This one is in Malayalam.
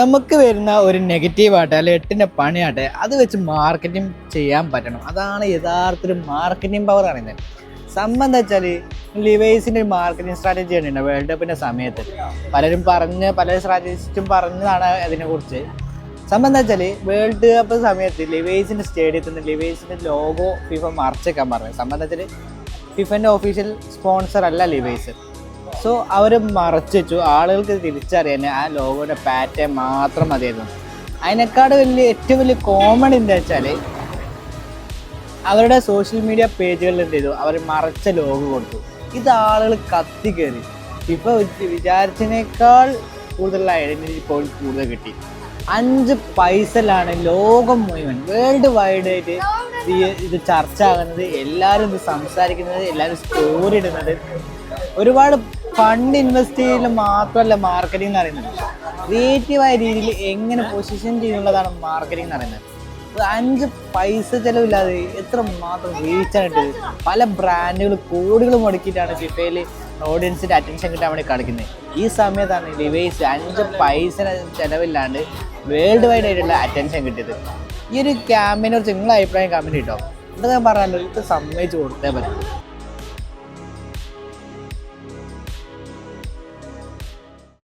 നമുക്ക് വരുന്ന ഒരു നെഗറ്റീവാട്ടെ അല്ലെ എട്ടിൻ്റെ പണിയാട്ടെ അത് വെച്ച് മാർക്കറ്റിംഗ് ചെയ്യാൻ പറ്റണം. അതാണ് യഥാർത്ഥത്തിൽ മാർക്കറ്റിംഗ് പവർ പറയുന്നത്. സംഭവം എന്താ വെച്ചാൽ ലിവൈസിൻ്റെ ഒരു മാർക്കറ്റിംഗ് സ്ട്രാറ്റജി ഉണ്ട് വേൾഡ് കപ്പിൻ്റെ സമയത്ത്. പല സ്ട്രാറ്റജിസ്റ്റും പറഞ്ഞതാണ് അതിനെക്കുറിച്ച്. സംഭവം എന്താ വെച്ചാൽ വേൾഡ് കപ്പ് സമയത്ത് ലിവൈസിൻ്റെ സ്റ്റേഡിയത്തിൽ നിന്ന് ലിവൈസിൻ്റെ ലോഗോ ഫിഫ മറച്ചേക്കാൻ പറഞ്ഞു. സംഭവം എന്താ വെച്ചാൽ ഫിഫൻ്റെ ഒഫീഷ്യൽ സ്പോൺസർ അല്ല ലിവൈസ്. സോ അവർ മറച്ചു വെച്ചു. ആളുകൾക്ക് തിരിച്ചറിയാൻ ആ ലോഗോയുടെ പാറ്റേൺ മാത്രം മതിയായിരുന്നു. അതിനേക്കാട് ഏറ്റവും വലിയ കോമൺ എന്താ വെച്ചാൽ അവരുടെ സോഷ്യൽ മീഡിയ പേജുകളിൽ എന്ത് ചെയ്തു, അവർ മറച്ച ലോഗോ കൊടുത്തു. ഇത് ആളുകൾ കത്തി കയറി. ഇപ്പോൾ വിചാരിച്ചതിനേക്കാൾ കൂടുതലുള്ള ഐഡൻറ്റിറ്റി പോയിന്റ് കൂടുതൽ കിട്ടി. 5 പൈസയിലാണ് ലോകം മുഴുവൻ വേൾഡ് വൈഡ് ആയിട്ട് ഇത് ചർച്ച ആകുന്നത്, എല്ലാവരും ഇത് സംസാരിക്കുന്നത്, എല്ലാവരും സ്റ്റോറി ഇടുന്നത്. ഒരുപാട് ഫണ്ട് ഇൻവെസ്റ്റ് ചെയ്യൽ മാത്രമല്ല മാർക്കറ്റിംഗ് എന്ന് പറയുന്നത്. ക്രിയേറ്റീവായ രീതിയിൽ എങ്ങനെ പൊസിഷൻ ചെയ്യുന്നുള്ളതാണ് മാർക്കറ്റിംഗ് എന്ന് പറയുന്നത്. 5 പൈസ ചിലവില്ലാതെ എത്ര മാത്രം റീച്ചാണിട്ട് പല ബ്രാൻഡുകൾ കോടികൾ മുടക്കിയിട്ടാണ് ഫിഫയിൽ ഓഡിയൻസിൻ്റെ അറ്റൻഷൻ കിട്ടാൻ വേണ്ടി കളിക്കുന്നത്. ഈ സമയത്താണ് ലിവൈസ് 5 പൈസ ചിലവില്ലാണ്ട് വേൾഡ് വൈഡ് ആയിട്ടുള്ള അറ്റൻഷൻ കിട്ടിയത്. ഈ ഒരു ക്യാമ്പിനെ കുറിച്ച് നിങ്ങളുടെ അഭിപ്രായം കമൻറ്റ് കിട്ടോ. എന്താ ഞാൻ പറയാമല്ലോ, ഇത് സമ്മതിച്ച് കൊടുത്തേ പറ്റും.